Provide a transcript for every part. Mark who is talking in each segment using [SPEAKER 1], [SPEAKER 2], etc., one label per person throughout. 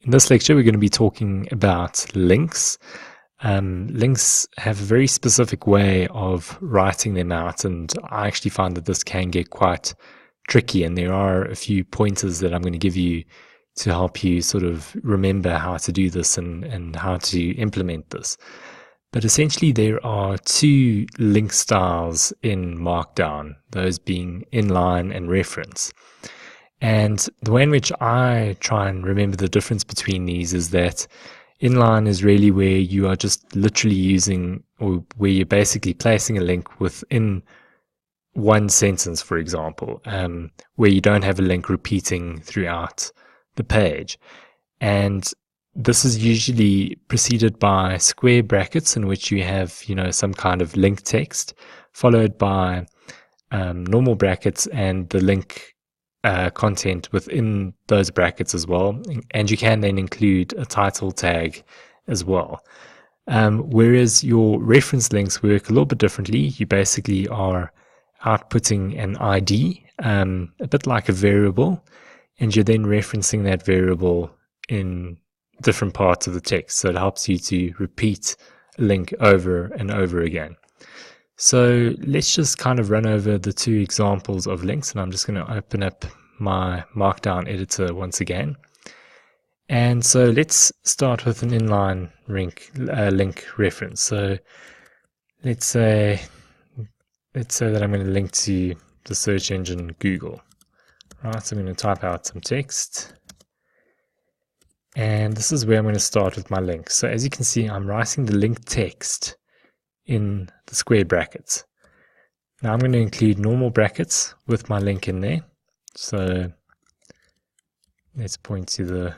[SPEAKER 1] In this lecture, we're going to be talking about links. Links have a very specific way of writing them out, and I actually find that this can get quite tricky, and there are a few pointers that I'm going to give you to help you sort of remember how to do this and how to implement this. But essentially, there are two link styles in Markdown, those being inline and reference. And the way in which I try and remember the difference between these is that inline is really where you are just literally using, or where you're basically placing a link within one sentence, for example, where you don't have a link repeating throughout the page. And this is usually preceded by square brackets in which you have, some kind of link text, followed by normal brackets and the link content within those brackets as well, and you can then include a title tag as well. Whereas your reference links work a little bit differently. You basically are outputting an ID, a bit like a variable, and you're then referencing that variable in different parts of the text, so it helps you to repeat a link over and over again. So let's just kind of run over the two examples of links, and I'm just going to open up my Markdown editor once again. And so let's start with an inline link reference. So let's say that I'm going to link to the search engine Google. Right, so I'm going to type out some text. And this is where I'm going to start with my link. So as you can see, I'm writing the link text in the square brackets. Now I'm going to include normal brackets with my link in there. So let's point to the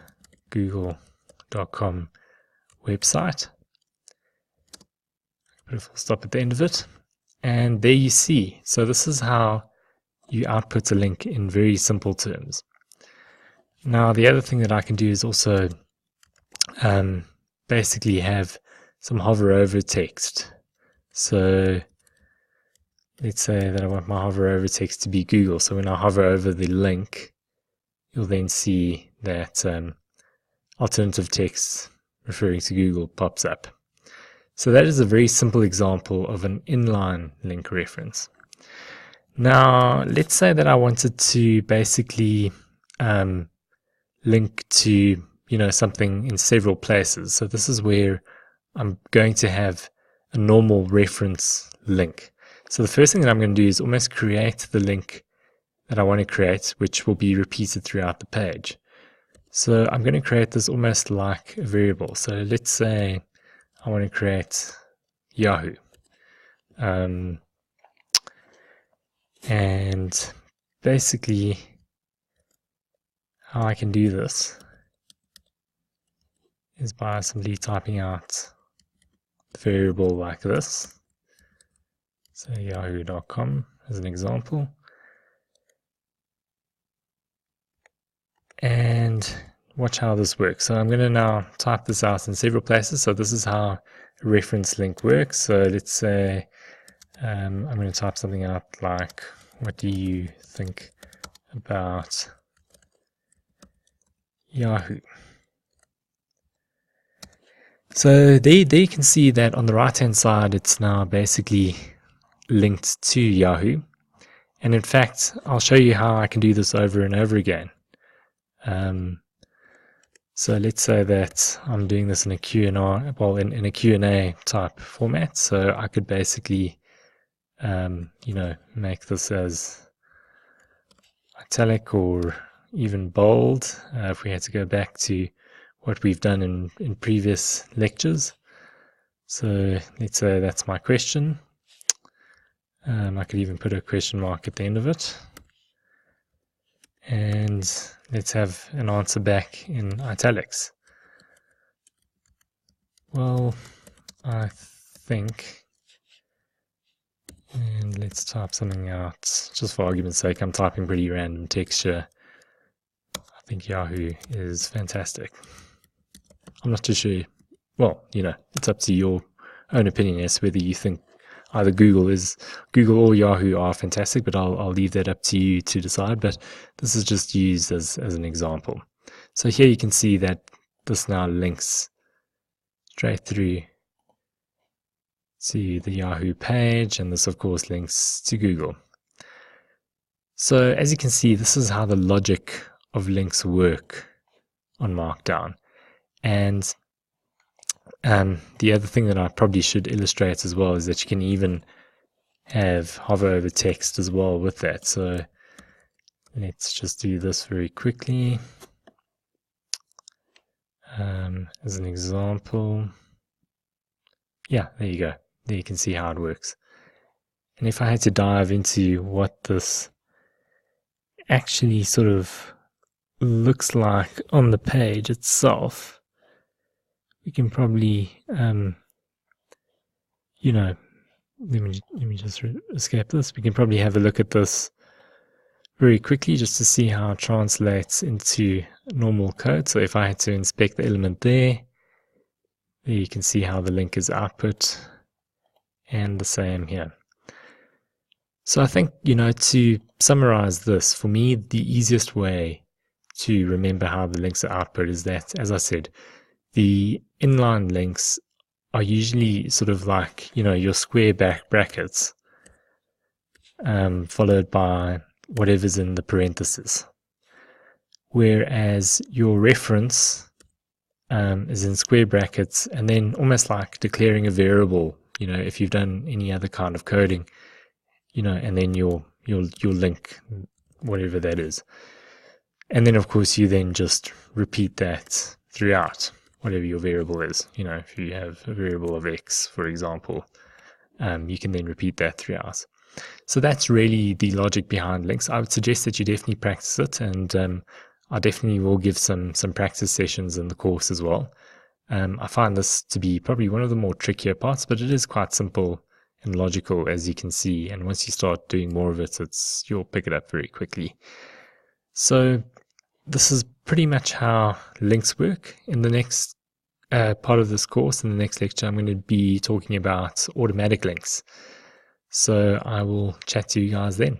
[SPEAKER 1] google.com website. Put a full stop at the end of it. And there you see. So this is how you output a link in very simple terms. Now the other thing that I can do is also basically have some hover over text. So let's say that I want my hover over text to be Google. So when I hover over the link, you'll then see that alternative text referring to Google pops up. So that is a very simple example of an inline link reference. Now let's say that I wanted to basically link to something in several places. So this is where I'm going to have a normal reference link. So the first thing that I'm going to do is almost create the link that I want to create, which will be repeated throughout the page. So I'm going to create this almost like a variable. So let's say I want to create Yahoo. And basically how I can do this is by simply typing out the variable like this. So yahoo.com as an example. And watch how this works. So I'm going to now type this out in several places. So this is how a reference link works. So let's say I'm going to type something out like, what do you think about Yahoo? So there you can see that on the right hand side it's now basically linked to Yahoo, and in fact I'll show you how I can do this over and over again. So let's say that I'm doing this in a Q&A, well in a Q&A type format, so I could basically make this as italic or even bold if we had to go back to what we've done in previous lectures. So let's say that's my question. I could even put a question mark at the end of it. And let's have an answer back in italics. Well, I think, and let's type something out, just for argument's sake. I'm typing pretty random text here. I think Yahoo is fantastic. I'm not too sure. Well, it's up to your own opinion as to whether you think either Google or Yahoo are fantastic, but I'll leave that up to you to decide. But this is just used as an example. So here you can see that this now links straight through to the Yahoo page, and this of course links to Google. So as you can see, this is how the logic of links work on Markdown. And the other thing that I probably should illustrate as well is that you can even have hover over text as well with that. So let's just do this very quickly. As an example, yeah, there you go. There you can see how it works. And if I had to dive into what this actually sort of looks like on the page itself, we can probably, you know, let me just escape this. We can probably have a look at this very quickly just to see how it translates into normal code. So if I had to inspect the element there you can see how the link is output, and the same here. So I think, to summarize this, for me, the easiest way to remember how the links are output is that, as I said, the inline links are usually sort of like, your square back brackets, followed by whatever's in the parentheses. Whereas your reference is in square brackets, and then almost like declaring a variable, if you've done any other kind of coding, and then your link, whatever that is. And then, of course, you then just repeat that throughout, whatever your variable is. If you have a variable of X, for example, you can then repeat that throughout. So that's really the logic behind links. I would suggest that you definitely practice it, and I definitely will give some practice sessions in the course as well. I find this to be probably one of the more trickier parts, but it is quite simple and logical, as you can see. And once you start doing more of it, you'll pick it up very quickly. So this is pretty much how links work. In the next part of this course, in the next lecture, I'm going to be talking about automatic links. So I will chat to you guys then.